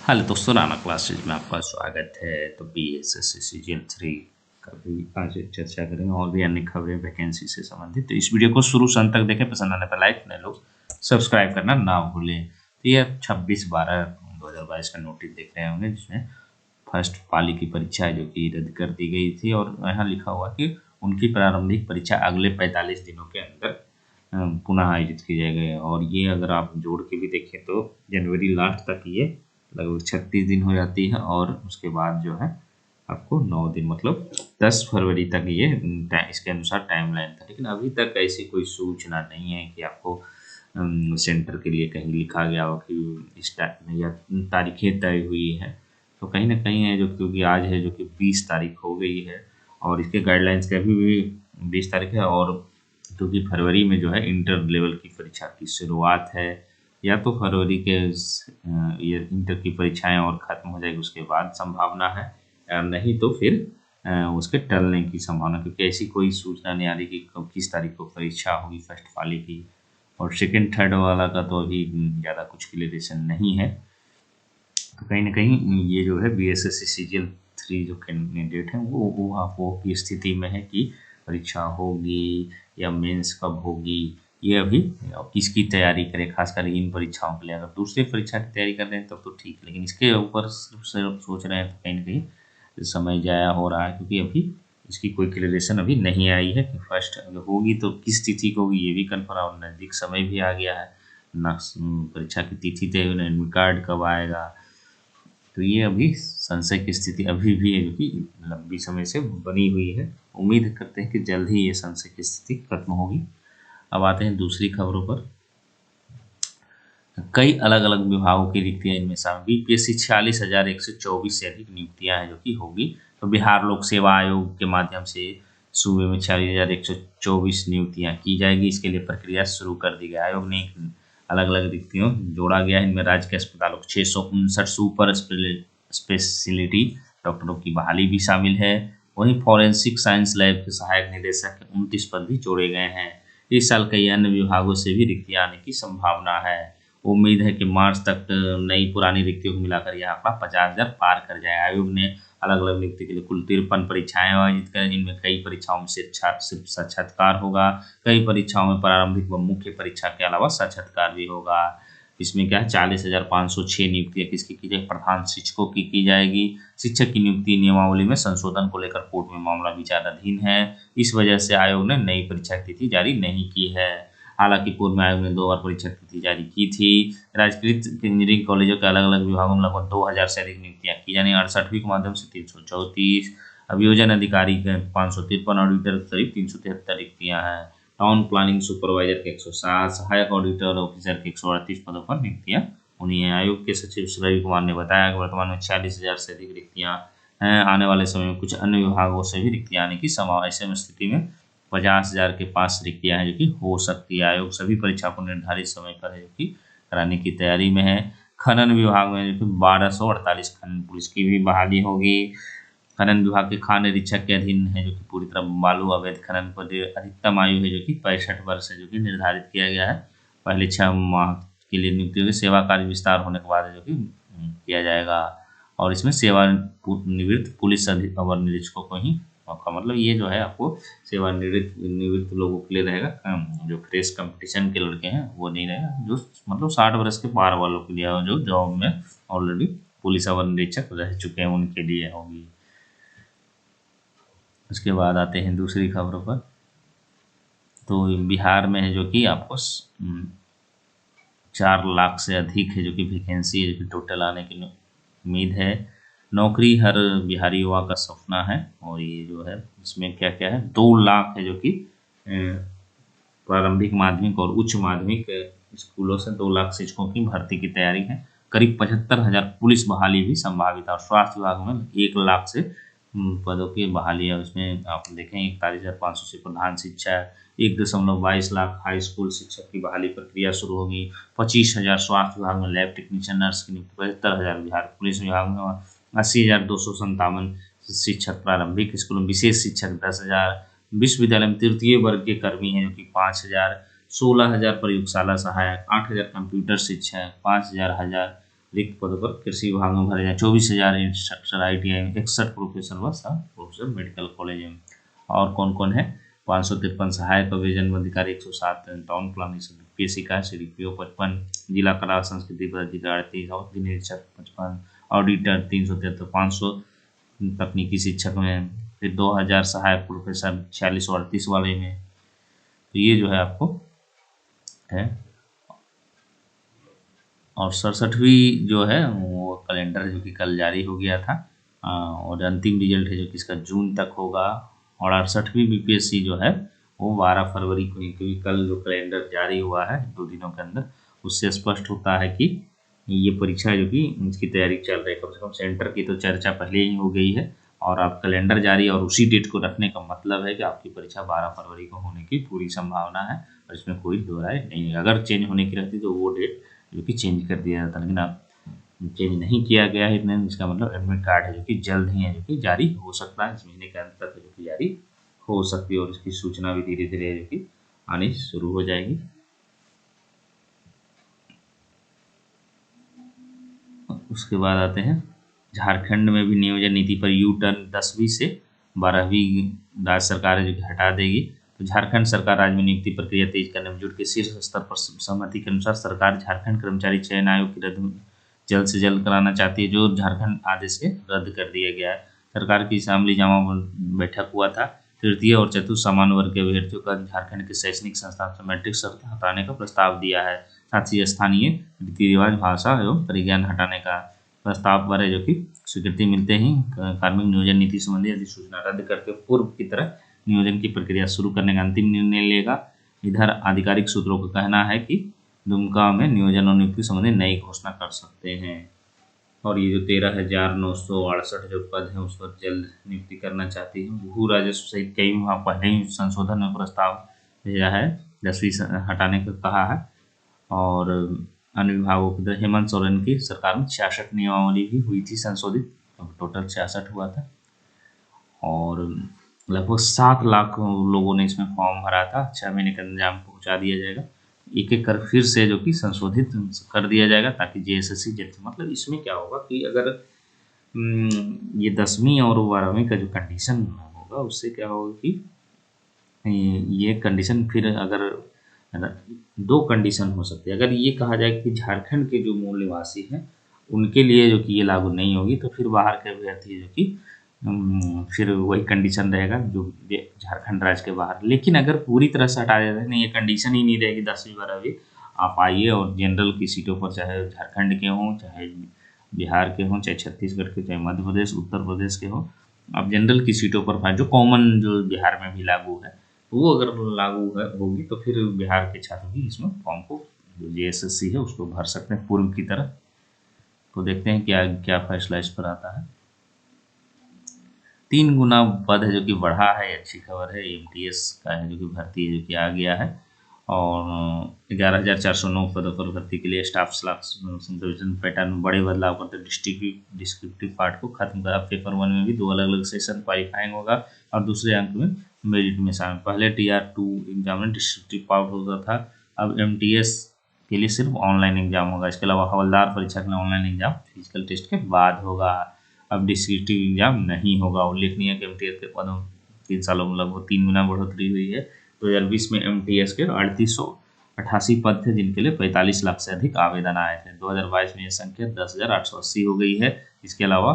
Hello दोस्तों, Rana classes में आपका स्वागत है। तो BSSC सीजन 3 का भी आज चर्चा करेंगे और भी अन्य खबरें वैकेंसी से संबंधित। तो इस वीडियो को शुरू से अंत तक देखें, पसंद आने पर लाइक, नए लोग सब्सक्राइब करना ना भूलें। तो ये 26/12/2022 का नोटिस देख रहे होंगे, जिसमें फर्स्ट पाली की परीक्षा जो कि रद्द कर दी गई थी और यहाँ लिखा हुआ कि उनकी प्रारंभिक परीक्षा अगले 45 दिनों के अंदर पुनः आयोजित की जाएगी। और ये अगर आप जोड़ के भी देखें तो जनवरी लास्ट तक ये लगभग 36 दिन हो जाती है और उसके बाद जो है आपको 9 दिन मतलब 10 फरवरी तक ये इसके अनुसार टाइमलाइन था। लेकिन अभी तक ऐसी कोई सूचना नहीं है कि आपको सेंटर के लिए कहीं लिखा गया हो कि इस या तारीखें तय हुई है। तो कहीं ना कहीं है जो, क्योंकि आज है जो कि 20 तारीख हो गई है और इसके गाइडलाइंस का भी 20 तारीख है। और क्योंकि फरवरी में जो है इंटर लेवल की परीक्षा की शुरुआत है, या तो फरवरी के ये इंटर की परीक्षाएं और ख़त्म हो जाएगी उसके बाद संभावना है, नहीं तो फिर उसके टलने की संभावना, क्योंकि ऐसी कोई सूचना नहीं आ रही कि किस तारीख को परीक्षा होगी फर्स्ट वाले की। और सेकेंड थर्ड वाला का तो अभी ज़्यादा कुछ क्लियरेशन नहीं है। तो कहीं ना कहीं ये जो है BSSC सीजन 3 जो कैंडिडेट हैं वो की स्थिति में है कि परीक्षा होगी या मेंस कब होगी, ये अभी किसकी तैयारी करें। खासकर इन परीक्षाओं के लिए अगर दूसरी परीक्षा की तैयारी कर रहे हैं तब तो ठीक है, लेकिन इसके ऊपर सिर्फ सोच रहे हैं तो कहीं ना कहीं समय जाया हो रहा है, क्योंकि अभी इसकी कोई क्लियरेशन अभी नहीं आई है कि फर्स्ट अगर होगी तो किस तिथि को होगी, ये भी कन्फर्म। और नज़दीक समय भी आ गया है, न परीक्षा की तिथि तय हुई, एडमिट कार्ड कब आएगा। तो ये अभी संशय की स्थिति अभी भी है जो कि लंबी समय से बनी हुई है। उम्मीद करते हैं कि जल्द ही ये संशय की स्थिति खत्म होगी। अब आते हैं दूसरी खबरों पर। कई अलग अलग विभागों की रिक्तियां इनमें शामिल। BPSC 46,124 से अधिक नियुक्तियां हैं जो कि होगी। तो बिहार लोक सेवा आयोग के माध्यम से सूबे में 46,124 नियुक्तियां की जाएगी। इसके लिए प्रक्रिया शुरू कर दी गई। आयोग ने अलग अलग रिक्तियों जोड़ा गया है। इनमें राज्य के अस्पतालों 659 सुपर स्पेशलिटी डॉक्टरों की बहाली भी शामिल है। वहीं फॉरेंसिक साइंस लैब के सहायक निदेशक के 29 पद भी जोड़े गए हैं। इस साल कई अन्य विभागों से भी रिक्तियां आने की संभावना है। उम्मीद है कि मार्च तक नई पुरानी रिक्तियों को मिलाकर यह आंकड़ा 50,000 पार कर जाए। आयोग ने अलग अलग नियुक्ति के लिए कुल 53 परीक्षाएं आयोजित करें, जिनमें कई परीक्षाओं में सिर्फ साक्षात्कार होगा। कई परीक्षाओं में प्रारंभिक व मुख्य परीक्षा के अलावा साक्षात्कार भी होगा। इसमें क्या है, 40,506 नियुक्तियां किसकी की जाएगी? प्रधान शिक्षकों की जाएगी। शिक्षक की नियुक्ति नियमावली में संशोधन को लेकर कोर्ट में मामला विचाराधीन है। इस वजह से आयोग ने नई परीक्षा की तिथि जारी नहीं की है। हालांकि पूर्व में आयोग ने 2 बार परीक्षा की तिथि जारी की थी। राजकृत इंजीनियरिंग कॉलेजों के अलग अलग विभागों में लगभग 2,000 से अधिक नियुक्तियां की जानी। 68वीं के माध्यम से 334, अभियोजन अधिकारी के 553, ऑडिटर करीब 373 रिक्तियां हैं। टाउन प्लानिंग सुपरवाइजर के 107, सहायक ऑडिटर ऑफिसर के 138 पदों पर नियुक्तियां होनी है। आयोग के सचिव रवि कुमार ने बताया कि वर्तमान में 46,000 से अधिक रिक्तियां हैं। आने वाले समय में कुछ अन्य विभागों से भी रिक्तियां आने की संभावना। ऐसे में स्थिति में 50,000 के पास रिक्तियां हैं जो कि हो सकती है। आयोग सभी परीक्षा को निर्धारित समय पर है जो कि कराने की तैयारी में है। खनन विभाग में जो कि 1248 खनन पुलिस की भी बहाली होगी। खनन विभाग के खान निरीक्षक के अधीन है जो कि पूरी तरह बालू अवैध खनन पर अधिकतम आयु है जो कि 65 वर्ष है जो कि निर्धारित किया गया है। पहले 6 माह के लिए नियुक्ति होगी। सेवा कार्य विस्तार होने के बाद जो कि किया जाएगा। और इसमें सेवानिवृत्त पुलिस अवर निरीक्षकों को ही मौका, मतलब ये जो है आपको सेवानिवृत्त लोगों के लिए रहेगा। जो फ्रेश कंपटीशन के लड़के हैं वो नहीं रहेगा, जो मतलब 60 वर्ष के पार वालों के लिए, जो जॉब में ऑलरेडी पुलिस अवर निरीक्षक रह चुके हैं उनके लिए होगी। उसके बाद आते हैं दूसरी खबरों पर। तो बिहार में है जो कि आपको 4 लाख से अधिक है जो कि वैकेंसी है जो कि टोटल आने की उम्मीद है। नौकरी हर बिहारी युवा का सपना है। और ये जो है इसमें क्या क्या है, 2 लाख है जो कि प्रारंभिक माध्यमिक और उच्च माध्यमिक स्कूलों से 2 लाख शिक्षकों की भर्ती की तैयारी है। करीब 75,000 पुलिस बहाली भी संभावित है। और स्वास्थ्य विभाग में 1 लाख से पदों की बहाली है। उसमें आप देखें 41,500 से प्रधान शिक्षा, 1.22 लाख हाई स्कूल शिक्षक की बहाली प्रक्रिया शुरू होगी। 25,000 स्वास्थ्य विभाग में लैब टेक्नीशियन नर्स की नियुक्ति। 75,000 बिहार पुलिस विभाग में। 80,257 शिक्षक प्रारंभिक स्कूल में। विशेष शिक्षक 10,000। विश्वविद्यालय में तृतीय वर्ग के कर्मी हैं जो कि 5,000। 16,000 प्रयोगशाला सहायक। 8,000 कंप्यूटर शिक्षक। 5,000 रिक्त पदों पर कृषि विभाग में भरे जाए। 24,000 इंस्ट्रक्टर ITI में, 61 प्रोफेसर व प्रोफेसर मेडिकल कॉलेज में। और कौन कौन है? 553 सहायक अभियोजन अधिकारी, 107 टाउन प्लानिंग PSC का, CDPO 55, जिला कला संस्कृति पदाधिकारी 30, और निरीक्षक 55, ऑडिटर 373, 500 तकनीकी शिक्षक में, फिर 2000 सहायक प्रोफेसर 46 और 38 वाले में। तो ये जो है आपको है। और 67वीं जो है वो कैलेंडर जो कि कल जारी हो गया था, और अंतिम रिजल्ट है जो कि इसका जून तक होगा। और 68वीं BPSC जो है वो 12 फरवरी को, क्योंकि कल जो कैलेंडर जारी हुआ है 2 दिनों के अंदर, उससे स्पष्ट होता है कि ये परीक्षा जो कि इसकी तैयारी चल रही है। कम से कम सेंटर की तो चर्चा पहले ही हो गई है, और आप कैलेंडर जारी और उसी डेट को रखने का मतलब है कि आपकी परीक्षा 12 फरवरी को होने की पूरी संभावना है, और इसमें कोई दो राय नहीं है। अगर चेंज होने की रहती तो वो डेट जो कि चेंज कर दिया जाता, लेकिन अब चेंज नहीं किया गया है, इतने इसका मतलब एडमिट कार्ड है जो कि जल्द ही है जो कि जारी हो सकता है, इस महीने के अंत तक जो कि जारी हो सकती है, और इसकी सूचना भी धीरे धीरे जो कि आनी शुरू हो जाएगी। उसके बाद आते हैं झारखंड में भी नियोजन नीति पर यू टर्न, 10वीं से 12वीं राज्य सरकार है जो कि हटा देगी। तो झारखंड सरकार राज्य में नियुक्ति प्रक्रिया तेज करने में जुट के शीर्ष स्तर पर सहमति के अनुसार सरकार झारखंड कर्मचारी चयन आयोग की रद्द जल्द से जल्द कराना चाहती है, जो झारखंड आदेश से रद्द कर दिया गया है। सरकार की असेंबली जामा बैठक हुआ था। तृतीय और चतुर्थ सामान्य वर्ग के अभ्यर्थियों का झारखंड के शैक्षणिक संस्थान से मैट्रिक शर्त हटाने का प्रस्ताव दिया है। साथ ही स्थानीय रीति रिवाज, भाषा एवं परिज्ञान हटाने का प्रस्ताव पर है जो कि स्वीकृति मिलते ही कार्मिक नियोजन नीति संबंधी अधिसूचना रद्द करके पूर्व की तरह नियोजन की प्रक्रिया शुरू करने का अंतिम निर्णय लेगा। इधर आधिकारिक सूत्रों का कहना है कि दुमका में नियोजन और नियुक्ति संबंधी नई घोषणा कर सकते हैं। और ये जो 13,968 जो पद है उस पर जल्द नियुक्ति करना चाहती है। भू राजस्व सहित कई विभाग पहले ही संशोधन में प्रस्ताव भेजा है, 10वीं हटाने का कहा है। और अन्य विभागों की तरह हेमंत सोरेन की सरकार में 66 नियमावली भी हुई थी संशोधित, टोटल 66 हुआ था। और लगभग 7 लाख लोगों ने इसमें फॉर्म भरा था। 6 महीने के अंजाम पहुंचा दिया जाएगा, एक एक कर फिर से जो कि संशोधित कर दिया जाएगा, ताकि JSSC मतलब इसमें क्या होगा कि अगर ये 10वीं और 12वीं का जो कंडीशन होगा उससे क्या होगा कि ये कंडीशन फिर अगर 2 कंडीशन हो सकती है। अगर ये कहा जाए कि झारखंड के जो मूल निवासी हैं उनके लिए जो कि ये लागू नहीं होगी, तो फिर बाहर के अभ्यर्थी जो कि फिर वही कंडीशन रहेगा जो झारखंड राज्य के बाहर। लेकिन अगर पूरी तरह से हटा देते हैं, नहीं ये कंडीशन ही नहीं रहेगी 10वीं 12वीं, आप आइए और जनरल की सीटों पर चाहे झारखंड के हों, चाहे बिहार के हों, चाहे छत्तीसगढ़ के, चाहे मध्य प्रदेश, उत्तर प्रदेश के हों, आप जनरल की सीटों पर जो कॉमन जो बिहार में भी लागू है, वो अगर लागू होगी तो फिर बिहार के छात्र भी इसमें फॉर्म को जो JSSC है उसको भर सकते हैं पूर्व की तरह। तो देखते हैं क्या क्या फैसला इस पर आता है। 3 गुना पद है जो कि बढ़ा है, अच्छी खबर है। MTS का है जो कि भर्ती जो कि आ गया है, और 11,409 पदों पर भर्ती के लिए स्टाफ सिलेक्शन पैटर्न बड़े बदलाव करते डिस्क्रिप्टिव पार्ट को खत्म करा। पेपर 1 में भी 2 अलग अलग सेशन क्वालिफाइंग होगा, और दूसरे अंक में मेरिट में शामिल। पहले TR2 एग्जाम में डिस्क्रिप्टिव पार्ट होता था, अब MTS के लिए सिर्फ ऑनलाइन एग्जाम होगा। इसके अलावा हवलदार परीक्षा के लिए ऑनलाइन एग्जाम फिजिकल टेस्ट के बाद होगा। अब डिस्क्रिप्टिव एग्जाम नहीं होगा। उल्लेखनीय है कि MTS के पदों 3 सालों में लगभग 3 गुना बढ़ोतरी हुई है। 2020 में MTS के 3888 पद थे, जिनके लिए 45 लाख से अधिक आवेदन आए थे। 2022 में यह संख्या 10,880 हो गई है। इसके अलावा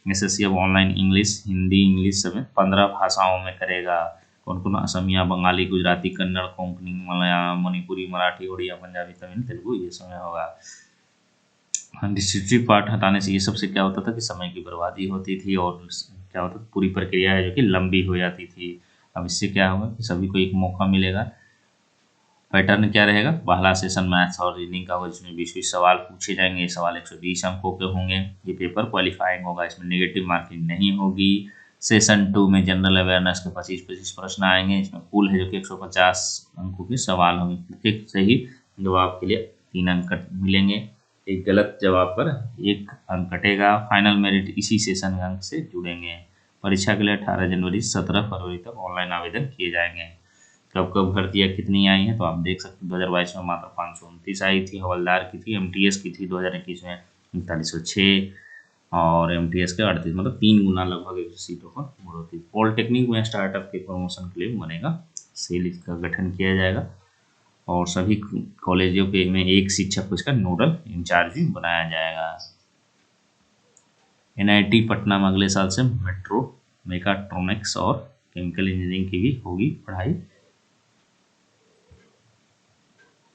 SSC अब ऑनलाइन इंग्लिश, हिंदी, इंग्लिश समेत 15 भाषाओं में करेगा। कौन कौन? असमिया, बंगाली, गुजराती, कन्नड़, कोंकणी, मलयालम, मणिपुरी, मराठी, उड़िया, पंजाबी, तमिल, तेलुगु ये समय होगा। डिस्क्रिप्टिव पार्ट हटाने से ये सबसे क्या होता था कि समय की बर्बादी होती थी, और क्या होता था पूरी प्रक्रिया है जो कि लंबी हो जाती थी। अब इससे क्या होगा कि सभी को एक मौका मिलेगा। पैटर्न क्या रहेगा? पहला सेशन मैथ्स और रीजनिंग का होगा, जिसमें 20 सवाल पूछे जाएंगे। ये सवाल 120 अंकों के होंगे। ये पेपर क्वालिफाइंग होगा, इसमें नेगेटिव मार्किंग नहीं होगी। सेशन 2 में जनरल अवेयरनेस के 25-25 प्रश्न आएंगे। इसमें कुल है जो कि 150 अंकों के सवाल होंगे। प्रत्येक सही जवाब के लिए 3 अंक मिलेंगे। एक गलत जवाब पर 1 अंक कटेगा। फाइनल मेरिट इसी सेशन अंक से जुड़ेंगे। परीक्षा के लिए 18 जनवरी 17 फरवरी तक ऑनलाइन आवेदन किए जाएंगे। कब कब भर्तियाँ कितनी आई हैं तो आप देख सकते हैं। 2022 में मात्र 529 आई थी, हवलदार की थी। MTS की थी 2021 में 3906 और MTS के 38, मतलब 3 गुना लगभग सीटों पर बढ़ोतरी। पॉलिटेक्निक में स्टार्टअप के प्रमोशन के लिए बनेगा सेल, इसका गठन किया जाएगा और सभी कॉलेजों के में एक शिक्षक को इसका नोडल इंचार्ज भी बनाया जाएगा। NIT पटना में अगले साल से मेट्रो, मेकाट्रॉनिक्स और केमिकल इंजीनियरिंग की भी होगी पढ़ाई।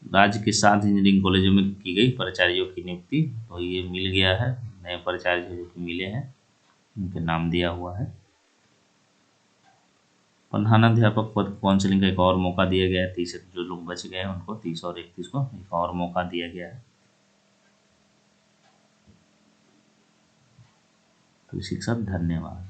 राज्य के 7 इंजीनियरिंग कॉलेजों में की गई प्राचार्यों की नियुक्ति, तो ये मिल गया है, नए प्राचार्य जो कि मिले हैं उनके नाम दिया हुआ है। प्रधानाध्यापक पद काउंसिलिंग का एक और मौका दिया गया है, 30 जो लोग बच गए हैं उनको 30 और 31 को एक और मौका दिया गया है। तो इसी के साथ धन्यवाद।